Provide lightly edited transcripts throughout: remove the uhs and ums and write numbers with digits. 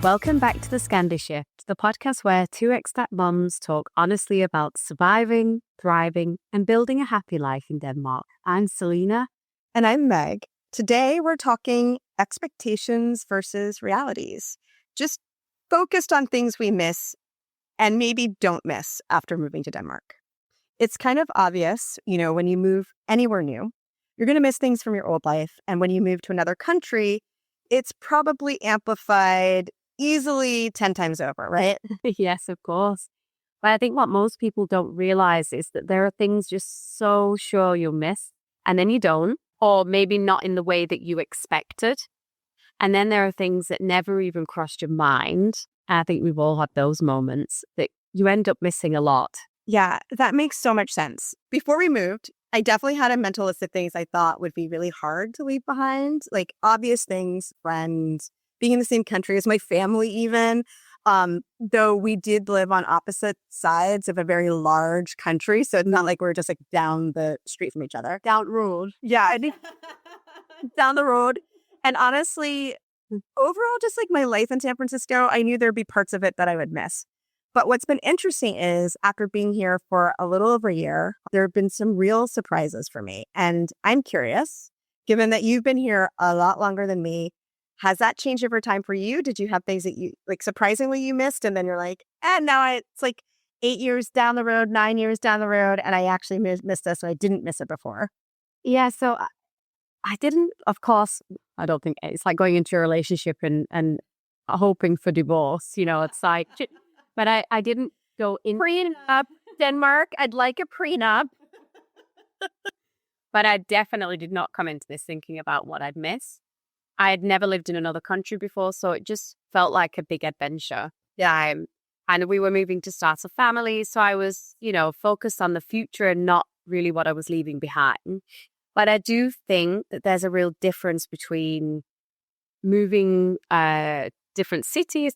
Welcome back to the Scandi Shift, the podcast where two expat moms talk honestly about surviving, thriving, and building a happy life in Denmark. I'm Selena. And I'm Meg. Today we're talking expectations versus realities. Just focused on things we miss and maybe don't miss after moving to Denmark. It's kind of obvious, when you move anywhere new, you're going to miss things from your old life. And when you move to another country, it's probably amplified easily 10 times over, right? Yes, of course. But I think what most people don't realize is that there are things you're so sure you'll miss, and then you don't, or maybe not in the way that you expected. And then there are things that never even crossed your mind. I think we've all had those moments that you end up missing a lot. Yeah, that makes so much sense. Before we moved, I definitely had a mental list of things I thought would be really hard to leave behind, like obvious things, friends, being in the same country as my family even. Though we did live on opposite sides of a very large country. So it's not like we're just like down the street from each other. Down the road. Yeah, down the road. And honestly, overall, just like my life in San Francisco, I knew there'd be parts of it that I would miss. But what's been interesting is after being here for a little over a year, there have been some real surprises for me. And I'm curious, given that you've been here a lot longer than me, has that changed over time for you? Did you have things that you like surprisingly you missed? And then you're like, now it's like 8 years down the road, 9 years down the road. And I actually missed this. So I didn't miss it before. Yeah. So I didn't, of course, I don't think it's like going into a relationship and hoping for divorce. It's like, but I didn't go in Prenup, Denmark. I'd like a prenup. But I definitely did not come into this thinking about what I'd miss. I had never lived in another country before, so it just felt like a big adventure. Yeah. And we were moving to start a family, so I was, focused on the future and not really what I was leaving behind. But I do think that there's a real difference between moving different cities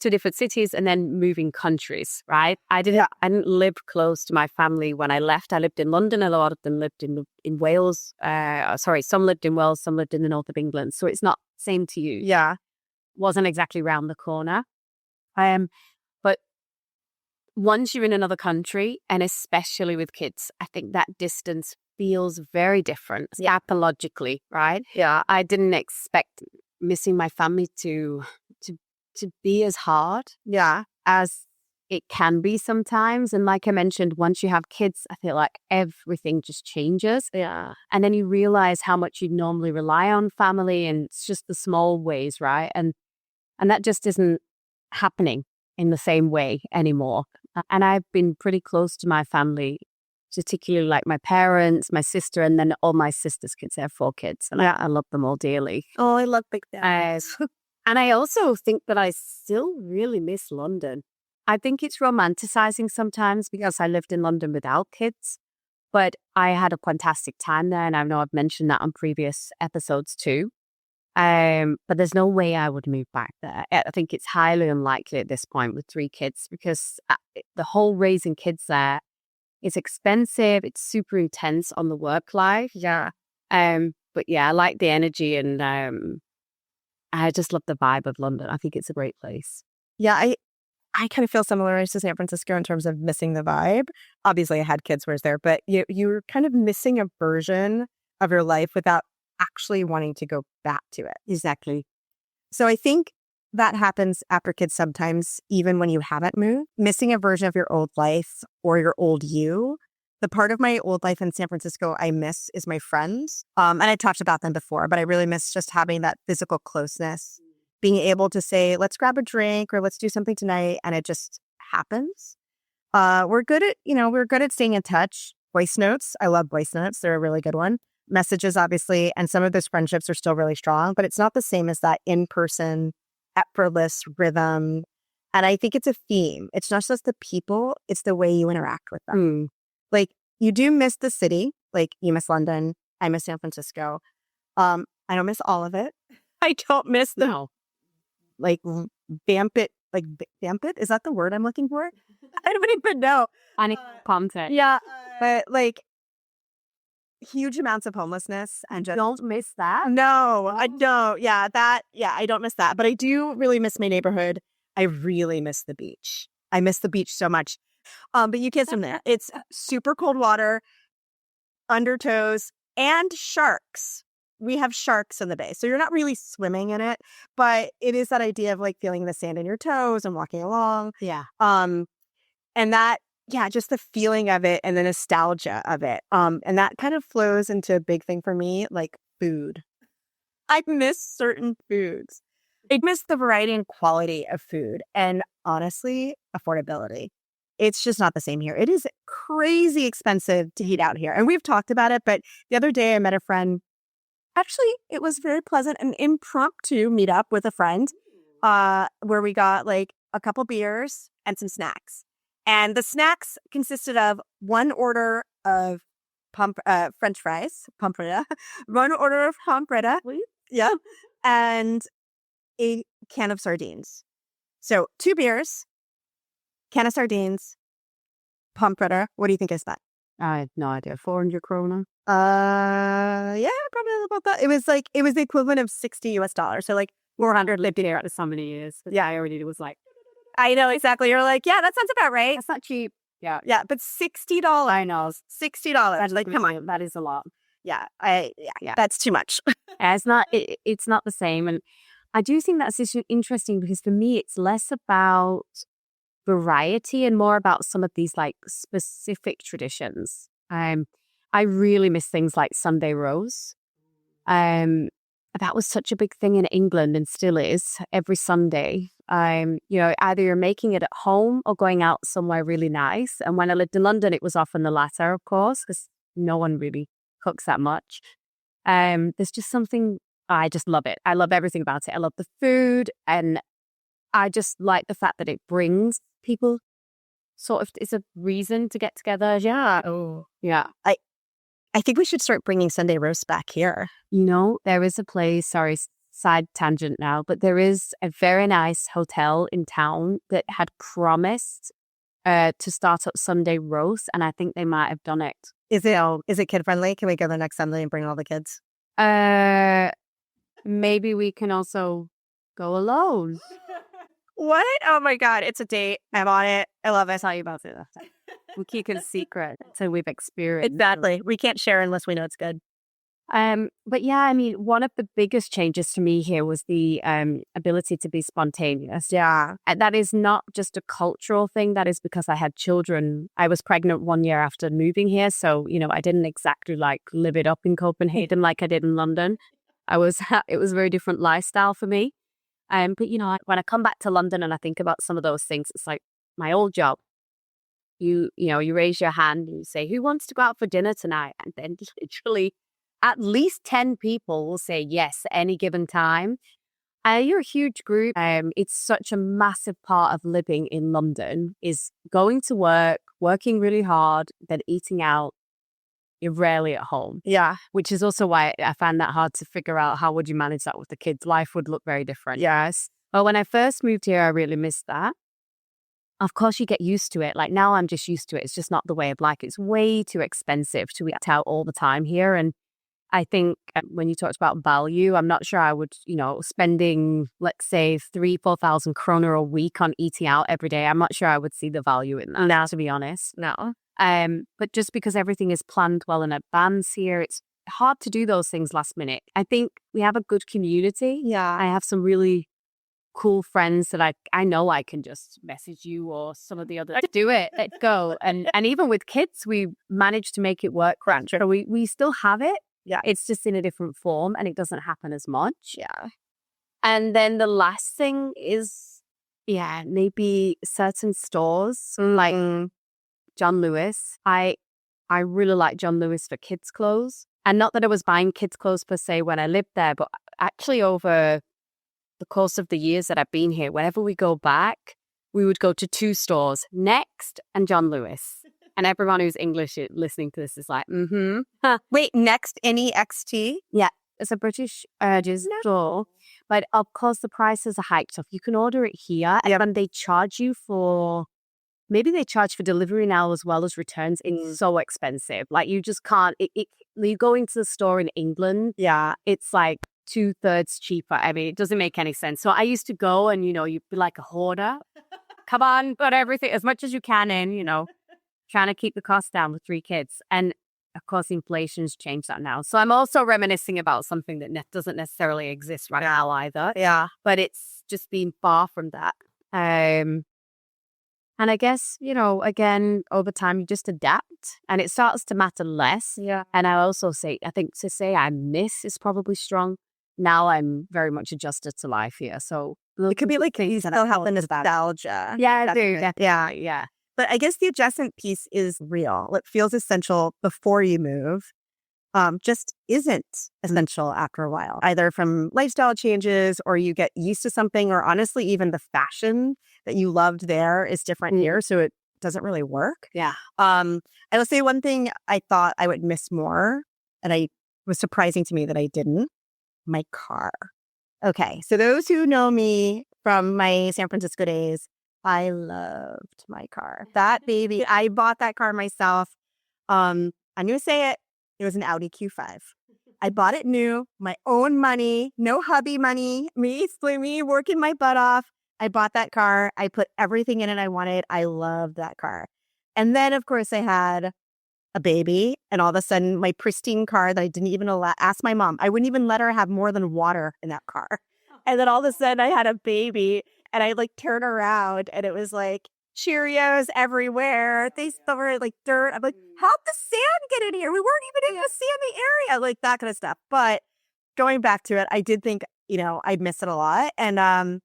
and then moving countries, right? I didn't live close to my family when I left. I lived in London. A lot of them lived in Wales. Some lived in Wales, some lived in the north of England. So it's not same to you. Yeah. Wasn't exactly round the corner. But once you're in another country, and especially with kids, I think that distance feels very different psychologically, right? Yeah. I didn't expect missing my family to be as hard as it can be sometimes. And like I mentioned, once you have kids, I feel like everything just changes. Yeah. And then you realize how much you normally rely on family, and it's just the small ways, right? And that just isn't happening in the same way anymore. And I've been pretty close to my family, particularly like my parents, my sister, and then all my sister's kids. They have 4 kids, and I love them all dearly. Oh, I love big families. And I also think that I still really miss London. I think it's romanticizing sometimes because I lived in London without kids, but I had a fantastic time there. And I know I've mentioned that on previous episodes too. But there's no way I would move back there. I think it's highly unlikely at this point with 3 kids because the whole raising kids there is expensive. It's super intense on the work life. Yeah. But yeah, I like the energy, and I just love the vibe of London. I think it's a great place. Yeah, I kind of feel similar to San Francisco in terms of missing the vibe. Obviously, I had kids when I was there, but you're kind of missing a version of your life without actually wanting to go back to it. Exactly. So I think that happens after kids sometimes, even when you haven't moved. Missing a version of your old life or your old you. The part of my old life in San Francisco I miss is my friends. And I talked about them before, but I really miss just having that physical closeness, being able to say, let's grab a drink or let's do something tonight. And it just happens. We're good at staying in touch. Voice notes. I love voice notes. They're a really good one. Messages, obviously. And some of those friendships are still really strong, but it's not the same as that in-person, effortless rhythm. And I think it's a theme. It's not just the people, it's the way you interact with them. Like, you do miss the city. Like, you miss London. I miss San Francisco. I don't miss all of it. I don't miss the vamp it. Like, vamp it? Is that the word I'm looking for? I don't even know. Any content. Yeah. But like, huge amounts of homelessness and just don't miss that. No, I don't. I don't miss that. But I do really miss my neighborhood. I really miss the beach. I miss the beach so much. But you can't swim there. It's super cold water, undertows, and sharks. We have sharks in the bay. So you're not really swimming in it, but it is that idea of like feeling the sand in your toes and walking along. Yeah. And that, yeah, just the feeling of it and the nostalgia of it. And that kind of flows into a big thing for me, like food. I miss certain foods. I miss the variety and quality of food. And honestly, affordability. It's just not the same here. It is crazy expensive to eat out here. And we've talked about it, but the other day I met a friend. Actually, it was very pleasant and impromptu meet up with a friend where we got like a couple beers and some snacks. And the snacks consisted of one order of French fries, pomfrita, one order of pomfrita, yeah, and a can of sardines. So 2 beers, can of sardines, pomfrita. What do you think is that? I have no idea. 400 krona? Yeah, probably about that. It was the equivalent of $60 US. So like 400 lived here after so many years. Yeah. I already was like, I know exactly. You're like, yeah, that sounds about right. that's not cheap. Yeah. Yeah, but $60. I know. $60. Like, come on. That is a lot. Yeah, Yeah. that's too much. It's not the same. And I do think that's interesting because for me, it's less about variety and more about some of these like specific traditions. I really miss things like Sunday roast. That was such a big thing in England and still is every Sunday. Either you're making it at home or going out somewhere really nice. And when I lived in London, it was often the latter, of course, because no one really cooks that much. There's just something, I just love it. I love everything about it. I love the food, and I just like the fact that it brings people sort of, it's a reason to get together. Yeah. Oh, Yeah. I think we should start bringing Sunday roast back here. There is a place, sorry, side tangent now, but there is a very nice hotel in town that had promised to start up Sunday roast, and I think they might have done it. Is it kid friendly? Can we go the next Sunday and bring all the kids? Maybe we can also go alone. What? Oh my God, it's a date. I'm on it. I love it. I'll tell you about it. We keep it secret until we've experienced. Exactly. We can't share unless we know it's good. But yeah, I mean, one of the biggest changes to me here was the ability to be spontaneous. Yeah. And that is not just a cultural thing. That is because I had children. I was pregnant 1 year after moving here. So, I didn't exactly like live it up in Copenhagen like I did in London. It was a very different lifestyle for me. But when I come back to London and I think about some of those things, it's like my old job. You raise your hand and you say, who wants to go out for dinner tonight? And then literally at least 10 people will say yes at any given time. You're a huge group. It's such a massive part of living in London is going to work, working really hard, then eating out. You're rarely at home. Yeah. Which is also why I find that hard to figure out how would you manage that with the kids. Life would look very different. Yes. But when I first moved here, I really missed that. Of course, you get used to it. Like now I'm just used to it. It's just not the way of life. It's way too expensive to eat out all the time here. And I think when you talked about value, I'm not sure I would, spending, let's say, 3,000-4,000 kroner a week on eating out every day. I'm not sure I would see the value in that, now, to be honest. No. But just because everything is planned well in advance here, it's hard to do those things last minute. I think we have a good community. Yeah. I have some really cool friends that I know I can just message you or some of the other do it, let's go. And even with kids, we managed to make it work. So we still have it. Yeah. It's just in a different form and it doesn't happen as much. Yeah. And then the last thing is, maybe certain stores like John Lewis. I really like John Lewis for kids' clothes. And not that I was buying kids' clothes per se when I lived there, but actually over the course of the years that I've been here, whenever we go back, we would go to 2 stores, Next and John Lewis. And everyone who's English listening to this is like, Wait, Next, N-E-X-T? Yeah, it's a British store. But of course, the prices are hiked up. You can order it here and then they charge you for, maybe they charge for delivery now as well as returns. It's so expensive. Like you just can't, you go into the store in England. Yeah. It's like 2/3 cheaper. I mean, it doesn't make any sense. So I used to go and, you'd be like a hoarder. Come on, put everything as much as you can in, trying to keep the cost down with 3 kids. And of course, inflation's changed that now. So I'm also reminiscing about something that doesn't necessarily exist right now either. Yeah. But it's just been far from that. And I guess, again, over time, you just adapt and it starts to matter less. Yeah. And I also I think to say I miss is probably strong. Now I'm very much adjusted to life here. So it could be like you still have the nostalgia. Yeah, I do. Yeah. Yeah. But I guess the adjustment piece is real. It feels essential before you move. Just isn't essential after a while, either from lifestyle changes or you get used to something, or honestly, even the fashion that you loved there is different here. So it doesn't really work. Yeah. I will say one thing I thought I would miss more, and I was surprising to me that I didn't, my car. Okay. So those who know me from my San Francisco days, I loved my car. That baby, I bought that car myself. I'm going to say it. It was an Audi Q5. I bought it new, my own money, no hubby money, me working my butt off. I bought that car. I put everything in it I wanted. I loved that car. And then, of course, I had a baby, and all of a sudden, my pristine car that I didn't even ask my mom. I wouldn't even let her have more than water in that car. And then all of a sudden, I had a baby, and I turn around, and it was like Cheerios everywhere. They were like dirt. I'm like, how'd the sand get in here? We weren't even in the sandy area, like that kind of stuff. But going back to it, I did think, I miss it a lot. And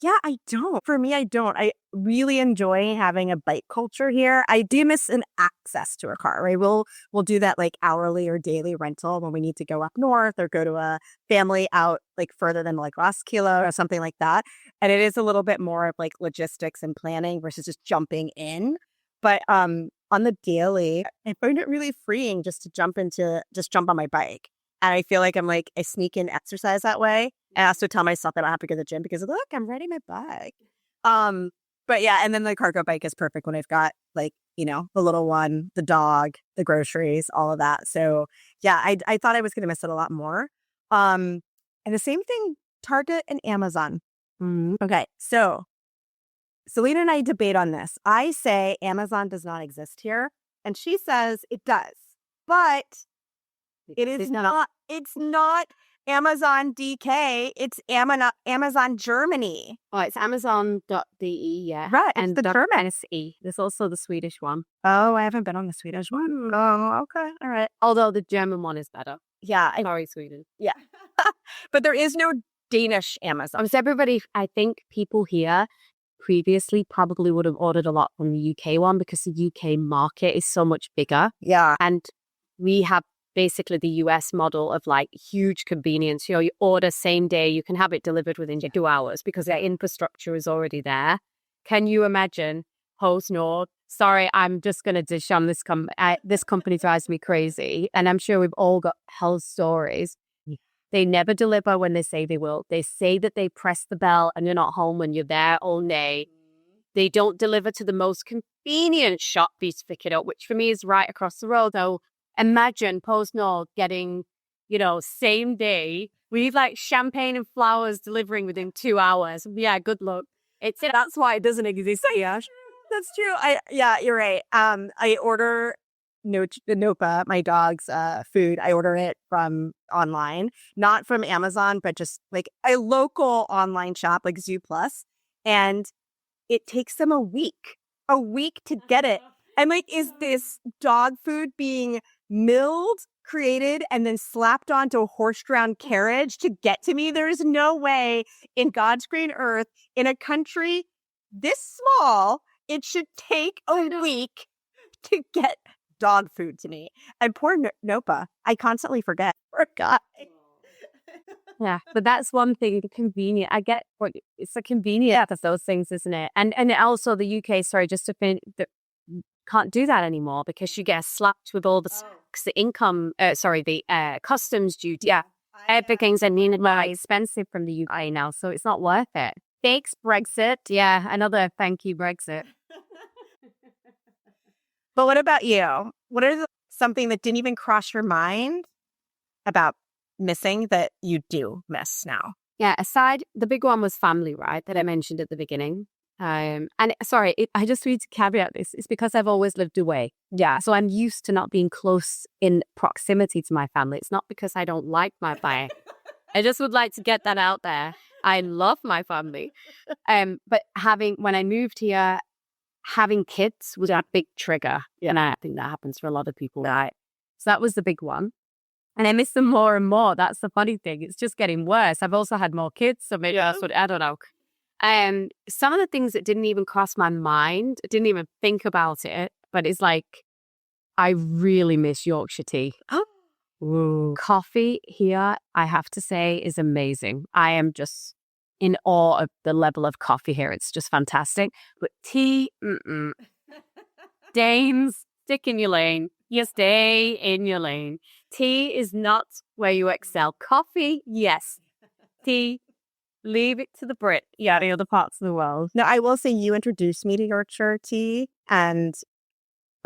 yeah, I don't. For me, I don't. I really enjoy having a bike culture here. I do miss an access to a car, right? We'll do that hourly or daily rental when we need to go up north or go to a family out further than Los Kilo or something like that. And it is a little bit more of logistics and planning versus just jumping in. But on the daily, I find it really freeing just to jump on my bike. And I feel like I sneak in exercise that way. I also tell myself that I don't have to go to the gym because look, I'm riding my bike. But yeah, and then the cargo bike is perfect when I've got the little one, the dog, the groceries, all of that. So yeah, I thought I was gonna miss it a lot more. And the same thing, Target and Amazon. Okay, so Selena and I debate on this. I say Amazon does not exist here, and she says it does, but it is not. It's not Amazon DK. It's Amazon Germany. Oh, it's Amazon.de, yeah. Right. It's And the German. .se. There's also the Swedish one. Oh, I haven't been on the Swedish one. Oh, okay. All right. Although the German one is better. Yeah. Sorry, Sweden. Yeah. But there is no Danish Amazon. So everybody, I think people here previously probably would have ordered a lot from the UK one because the UK market is so much bigger. Yeah. And we have basically the US model of huge convenience. You order same day, you can have it delivered within 2 hours because their infrastructure is already there. Can you imagine Post Nord? Sorry, I'm just going to dish on this this company drives me crazy. And I'm sure we've all got hell stories. They never deliver when they say they will. They say that they press the bell and you're not home when you're there all day. They don't deliver to the most convenient shop for you to pick it up, which for me is right across the road. So imagine Post Nord getting, same day. We need champagne and flowers delivering within 2 hours. Yeah, good luck. That's why it doesn't exist here. That's true. Yeah, you're right. I order Nopa, my dog's food. I order it from online, not from Amazon, but just a local online shop like Zoo Plus, and it takes them a week to get it. I'm is this dog food being milled, created, and then slapped onto a horse-drawn carriage to get to me? There's no way in God's green earth, in a country this small, it should take a week to get dog food to me. And poor Nopa, I constantly forget. Poor guy. Yeah, but that's one thing, convenient. I get what it's the convenience of those things, isn't it? And also the UK, sorry, just to finish, can't do that anymore because you get slapped with all the tax, the income, the customs duty. Yeah, everything's more expensive from the UK now, so it's not worth it. Thanks, Brexit. Yeah, another thank you, Brexit. But what about you? What is something that didn't even cross your mind about missing that you do miss now? Yeah, aside, the big one was family, right, that I mentioned at the beginning. And sorry, I just need to caveat this. It's because I've always lived away. Yeah. So I'm used to not being close in proximity to my family. It's not because I don't like my family. I just would like to get that out there. I love my family. But when I moved here, having kids was a big trigger. Yeah. And I think that happens for a lot of people, right? So that was the big one. And I miss them more and more. That's the funny thing. It's just getting worse. I've also had more kids, so maybe that's what, I don't know. Some of the things that didn't even cross my mind, I didn't even think about it, but it's like, I really miss Yorkshire tea. Ooh. Coffee here, I have to say, is amazing. I am just in awe of the level of coffee here. It's just fantastic. But tea, Danes, stick in your lane. You stay in your lane. Tea is not where you excel. Coffee, yes. Tea, leave it to the the other parts of the world. No, I will say you introduced me to Yorkshire tea, and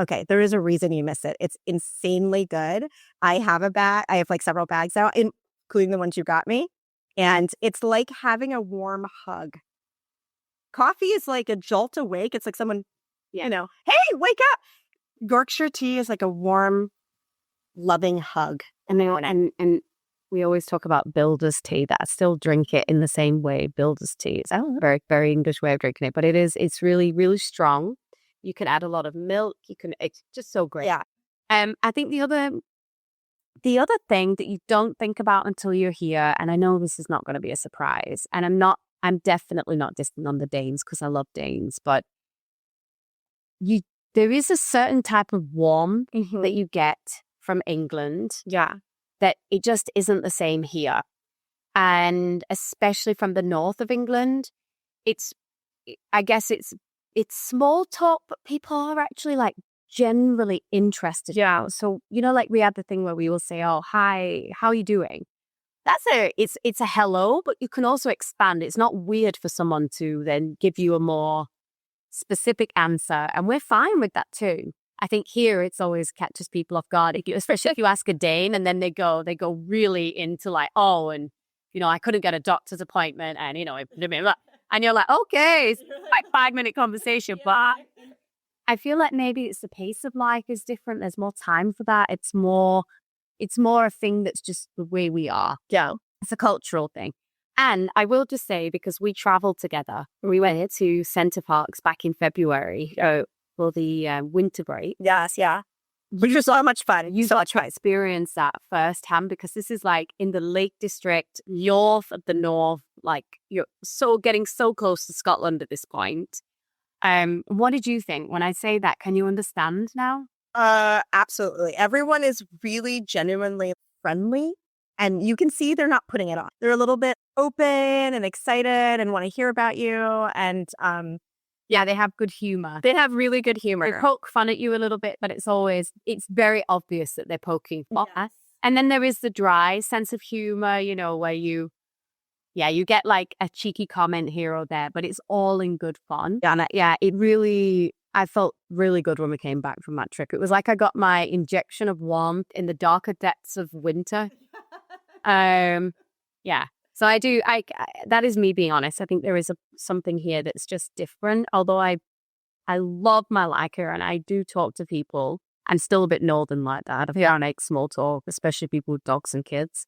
okay, there is a reason you miss it. It's insanely good. I have a bag. I have like several bags out, including the ones you got me, and it's like having a warm hug. Coffee is like a jolt awake. It's like someone, hey, wake up. Yorkshire tea is like a warm, loving hug. And we always talk about builder's tea, that I still drink it in the same way. Builder's tea. It's a very, very English way of drinking it, but it's really, really strong. You can add a lot of milk. It's just so great. Yeah. I think the other thing that you don't think about until you're here, and I know this is not going to be a surprise, and I'm definitely not dissing on the Danes because I love Danes, but there is a certain type of warmth that you get from England. Yeah. That it just isn't the same here. And especially from the north of England, I guess it's small talk, but people are actually like generally interested. Yeah. So, like we had the thing where we will say, oh, hi, how are you doing? It's a hello, but you can also expand. It's not weird for someone to then give you a more specific answer. And we're fine with that too. I think here it's always catches people off guard, especially if you ask a Dane and then they go really into like, oh, and, I couldn't get a doctor's appointment and, and you're like, okay, it's like 5-minute conversation. But I feel like maybe it's the pace of life is different. There's more time for that. It's more a thing that's just the way we are. Yeah. It's a cultural thing. And I will just say, because we traveled together, we went to Centre Parks back in February for the winter break. Yes, yeah. Which was so much fun. You got to experience that firsthand because this is like in the Lake District, north of the north, like you're getting so close to Scotland at this point. What did you think when I say that? Can you understand now? Absolutely. Everyone is really genuinely friendly. And you can see they're not putting it on. They're a little bit open and excited and want to hear about you. And yeah, they have good humor. They have really good humor. They poke fun at you a little bit, but it's very obvious that they're poking fun. Yes. And then there is the dry sense of humor, where you get like a cheeky comment here or there, but it's all in good fun. And I felt really good when we came back from that trip. It was like I got my injection of warmth in the darker depths of winter. Yeah. So that is me being honest. I think there is something here that's just different. Although I love my life here and I do talk to people. I'm still a bit northern like that. I make small talk, especially people with dogs and kids.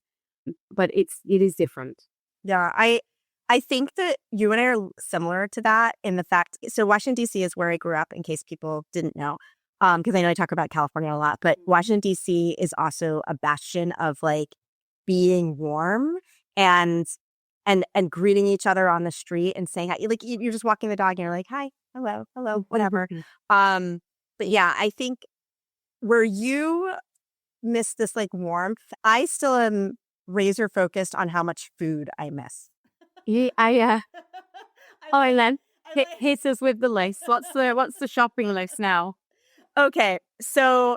But it is different. Yeah. I think that you and I are similar to that in the fact, so Washington, D.C. is where I grew up in case people didn't know. Because I know I talk about California a lot, but Washington, D.C. is also a bastion of like being warm and greeting each other on the street and saying hi. Like you're just walking the dog and you're like, hi, hello, whatever. But yeah, I think where you miss this like warmth, I still am razor focused on how much food I miss. Yeah, and then hit us with the list. What's the shopping list now? Okay, so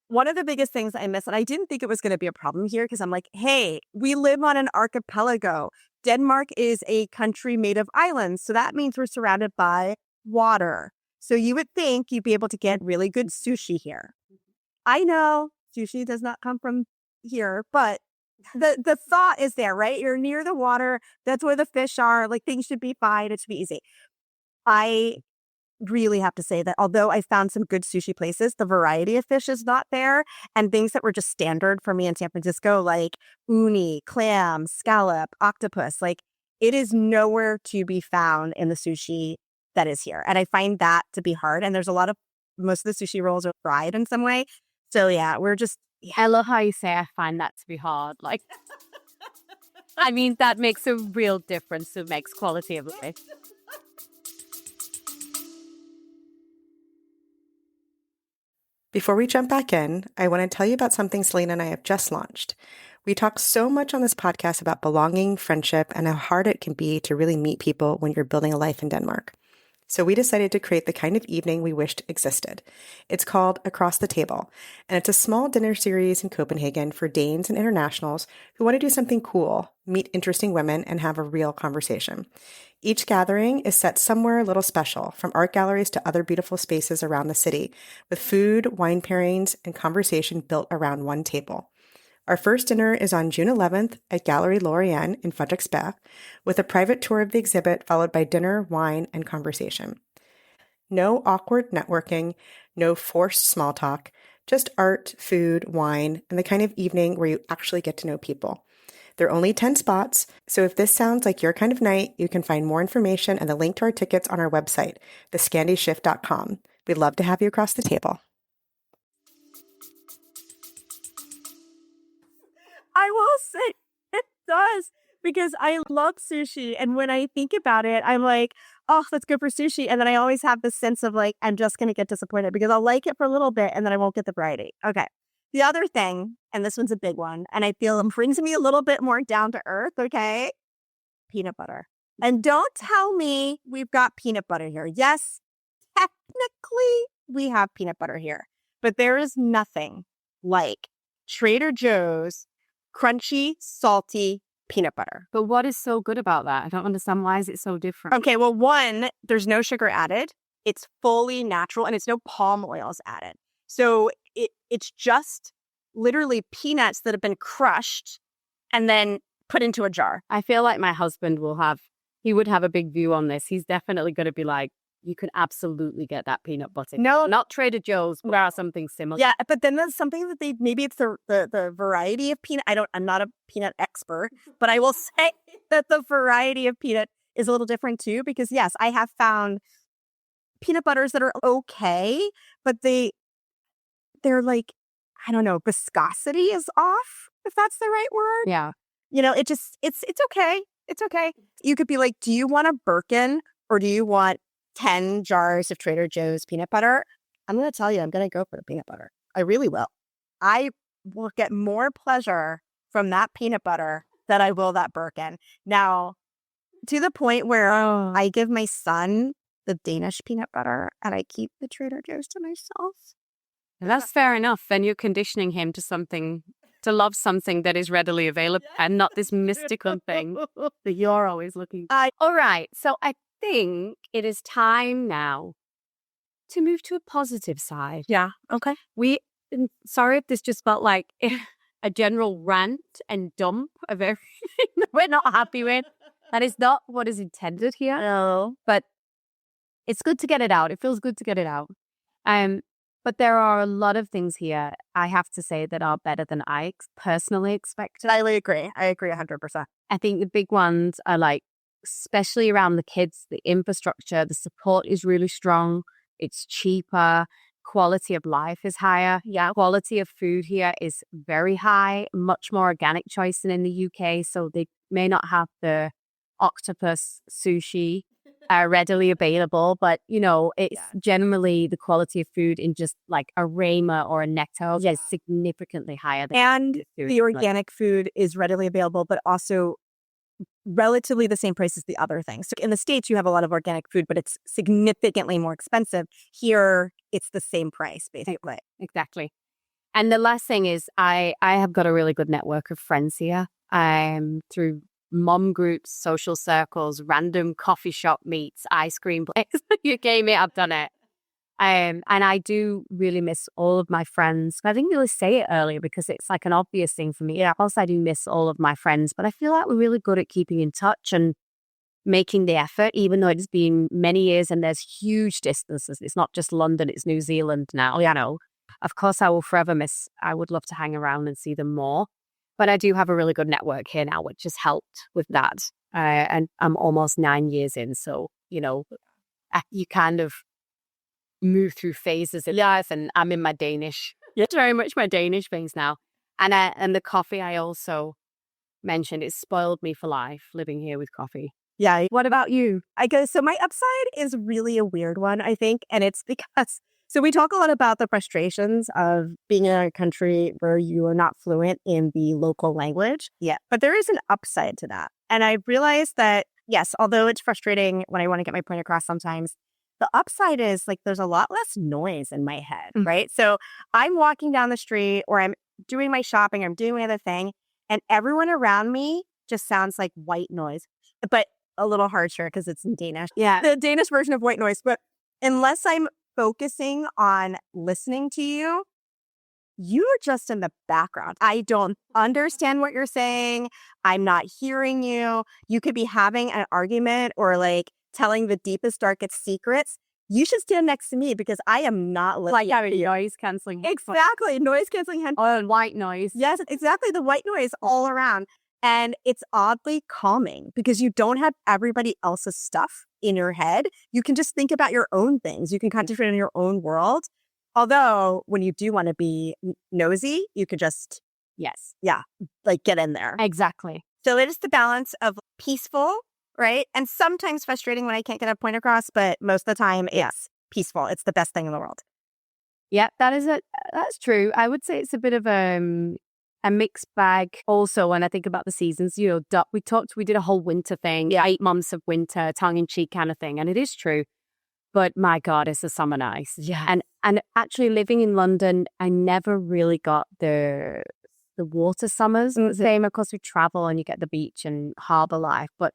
one of the biggest things I miss, and I didn't think it was going to be a problem here because I'm like, hey, we live on an archipelago. Denmark is a country made of islands, so that means we're surrounded by water. So you would think you'd be able to get really good sushi here. I know sushi does not come from here, but the thought is there, right? You're near the water. That's where the fish are. Like, things should be fine. It should be easy. I really have to say that although I found some good sushi places, the variety of fish is not there. And things that were just standard for me in San Francisco, like uni, clam, scallop, octopus, like it is nowhere to be found in the sushi that is here. And I find that to be hard. And there's most of the sushi rolls are fried in some way. So yeah, I love how you say I find that to be hard. Like, I mean, that makes a real difference. It makes quality of life. Before we jump back in, I want to tell you about something Selena and I have just launched. We talk so much on this podcast about belonging, friendship, and how hard it can be to really meet people when you're building a life in Denmark. So we decided to create the kind of evening we wished existed. It's called Across the Table, and it's a small dinner series in Copenhagen for Danes and internationals who want to do something cool, meet interesting women, and have a real conversation. Each gathering is set somewhere a little special, from art galleries to other beautiful spaces around the city, with food, wine pairings, and conversation built around one table. Our first dinner is on June 11th at Gallery Lorient in Frederiksberg, with a private tour of the exhibit followed by dinner, wine, and conversation. No awkward networking, no forced small talk, just art, food, wine, and the kind of evening where you actually get to know people. There are only 10 spots, so if this sounds like your kind of night, you can find more information and the link to our tickets on our website, thescandishift.com. We'd love to have you across the table. I will say it does, because I love sushi. And when I think about it, I'm like, oh, let's go for sushi. And then I always have this sense of like, I'm just going to get disappointed because I'll like it for a little bit and then I won't get the variety. Okay. The other thing, and this one's a big one, and I feel it brings me a little bit more down to earth. Okay. Peanut butter. And don't tell me we've got peanut butter here. Yes, technically we have peanut butter here, but there is nothing like Trader Joe's crunchy, salty peanut butter. But what is so good about that? I don't understand. Why is it so different? Okay, well, one, there's no sugar added. It's fully natural, and it's no palm oils added. So it's just literally peanuts that have been crushed and then put into a jar. I feel like my husband he would have a big view on this. He's definitely going to be like, you can absolutely get that peanut butter. No, not Trader Joe's, but something similar. Yeah, but then there's something that maybe it's the variety of peanut. I'm not a peanut expert, but I will say that the variety of peanut is a little different too, because yes, I have found peanut butters that are okay, but they're like, I don't know, viscosity is off, if that's the right word. Yeah. It's okay. It's okay. You could be like, do you want a Birkin or do you want 10 jars of Trader Joe's peanut butter? I'm going to tell you, I'm going to go for the peanut butter. I really will. I will get more pleasure from that peanut butter than I will that Birkin. Now, to the point where I give my son the Danish peanut butter and I keep the Trader Joe's to myself. That's fair enough. Then you're conditioning him to love something that is readily available and not this mystical thing that you're always looking for. All right. So I think it is time now to move to a positive side. Yeah. Okay. Sorry if this just felt like a general rant and dump of everything that we're not happy with. That is not what is intended here. No. But it's good to get it out. It feels good to get it out. But there are a lot of things here, I have to say, that are better than I personally expected. I agree. I agree 100%. I think the big ones are like, especially around the kids, the infrastructure, the support is really strong. It's cheaper. Quality of life is higher. Yeah. Quality of food here is very high, much more organic choice than in the UK. So they may not have the octopus sushi readily available, but it's generally the quality of food in just like a Rama or a Nectar is significantly higher than and the organic food is readily available, but also relatively the same price as the other things. So in the States, you have a lot of organic food, but it's significantly more expensive. Here, it's the same price, basically. Exactly. And the last thing is I have got a really good network of friends here through mom groups, social circles, random coffee shop meets, ice cream places. You game it, I've done it. And I do really miss all of my friends. I didn't really say it earlier because it's like an obvious thing for me. Yeah, of course I do miss all of my friends, but I feel like we're really good at keeping in touch and making the effort, even though it's been many years and there's huge distances. It's not just London, it's New Zealand now. You know, of course I will forever miss, I would love to hang around and see them more. But I do have a really good network here now, which has helped with that. And I'm almost 9 years in. So, you know, you kind of move through phases in life, and I'm in my Danish. It's very much my Danish things now. And the coffee I also mentioned, it spoiled me for life living here with coffee. Yeah. What about you? I guess so. My upside is really a weird one, I think. And it's because, so we talk a lot about the frustrations of being in a country where you are not fluent in the local language. Yeah. But there is an upside to that. And I realized that, yes, although it's frustrating when I want to get my point across sometimes, the upside is like there's a lot less noise in my head, right? So I'm walking down the street or I'm doing my shopping, or I'm doing another thing, and everyone around me just sounds like white noise. But a little harsher because it's in Danish. Yeah. The Danish version of white noise. But unless I'm focusing on listening to you, you're just in the background. I don't understand what you're saying. I'm not hearing you. You could be having an argument or like telling the deepest, darkest secrets. You should stand next to me because I am not listening. Like noise cancelling. Exactly. Noise cancelling. Oh, white noise. Yes, exactly. The white noise all around. And it's oddly calming because you don't have everybody else's stuff in your head. You can just think about your own things. You can concentrate on your own world. Although when you do want to be nosy, you could just, like get in there. Exactly. So it is the balance of peaceful, right? And sometimes frustrating when I can't get a point across, but most of the time it's peaceful. It's the best thing in the world. Yeah, that's true. I would say it's a bit of a mixed bag also when I think about the seasons. You know, we did a whole winter thing, 8 months of winter, tongue-in-cheek kind of thing. And it is true. But my God, is the summer nice. Yeah. And actually living in London, I never really got the water summers. Same, of course, we travel and you get the beach and harbour life. But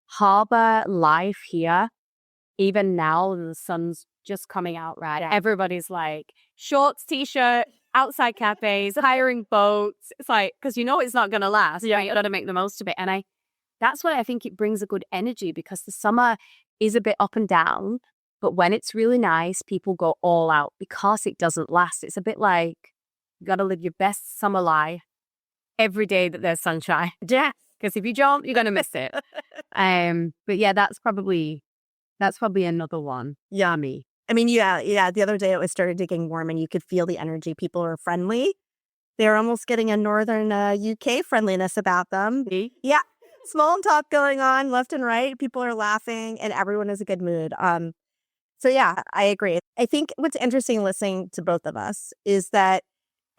harbour life here, even now, the sun's just coming out, right? Yeah. Everybody's like shorts, t-shirt, outside cafes, hiring boats. It's like, because you know it's not going to last. Yeah. Right? You got to make the most of it. And that's why I think it brings a good energy, because the summer is a bit up and down. But when it's really nice, people go all out because it doesn't last. It's a bit like you got to live your best summer life every day that there's sunshine. Yeah. Because if you don't, you're going to miss it. But yeah, that's probably another one. Yummy. I mean, yeah. The other day it was started getting warm and you could feel the energy. People are friendly. They're almost getting a northern UK friendliness about them. Yeah. Small talk going on left and right. People are laughing and everyone is in a good mood. So yeah, I agree. I think what's interesting listening to both of us is that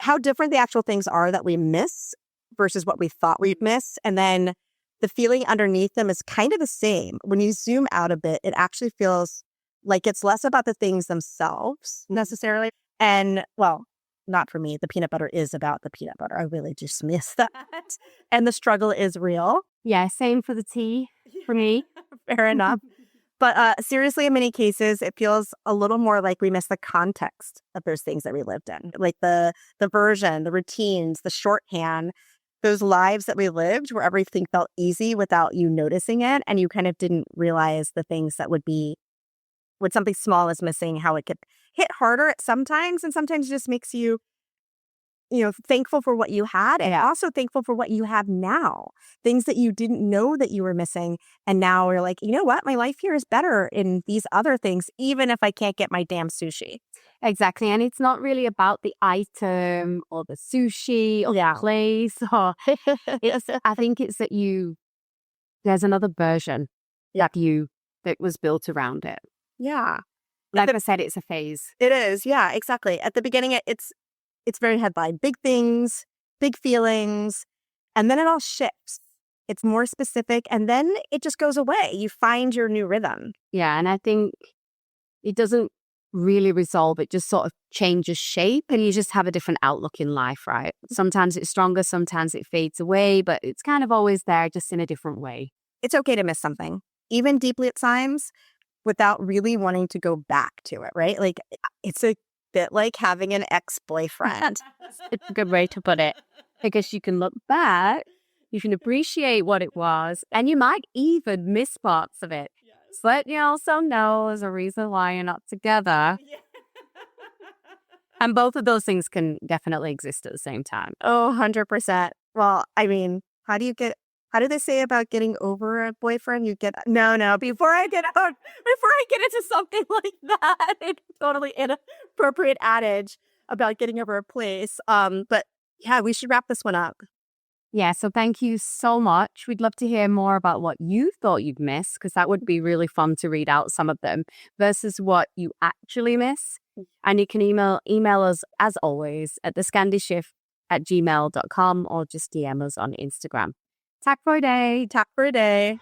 how different the actual things are that we miss versus what we thought we'd miss. And then the feeling underneath them is kind of the same. When you zoom out a bit, it actually feels like it's less about the things themselves necessarily. And well, not for me. The peanut butter is about the peanut butter. I really just miss that. And the struggle is real. Yeah, same for the tea for me. Fair enough. But seriously, in many cases, it feels a little more like we miss the context of those things that we lived in. Like the version, the routines, the shorthand, those lives that we lived where everything felt easy without you noticing it. And you kind of didn't realize the things that would be, when something small is missing, how it could hit harder at sometimes. And sometimes it just makes you, thankful for what you had and also thankful for what you have now. Things that you didn't know that you were missing. And now you're like, you know what? My life here is better in these other things, even if I can't get my damn sushi. Exactly. And it's not really about the item or the sushi or the place. Or I think it's that there's another version that was built around it. Yeah. Like I said, it's a phase. It is. Yeah, exactly. At the beginning, it's very headline, big things, big feelings, and then it all shifts. It's more specific, and then it just goes away. You find your new rhythm. Yeah, and I think it doesn't really resolve. It just sort of changes shape, and you just have a different outlook in life, right? Sometimes it's stronger, sometimes it fades away, but it's kind of always there, just in a different way. It's okay to miss something, even deeply at times. without really wanting to go back to it, right? Like, it's a bit like having an ex-boyfriend. It's a good way to put it, because you can look back, you can appreciate what it was, and you might even miss parts of it. But you also know there's a reason why you're not together. And both of those things can definitely exist at the same time. Oh, 100%. Well, I mean, how do they say about getting over a boyfriend? No, before I get into something like that, it's totally inappropriate adage about getting over a place. But yeah, we should wrap this one up. Yeah, so thank you so much. We'd love to hear more about what you thought you'd miss, because that would be really fun to read out some of them versus what you actually miss. And you can email us, as always, at thescandishift@gmail.com or just DM us on Instagram. Tack for a day. Tap for a day.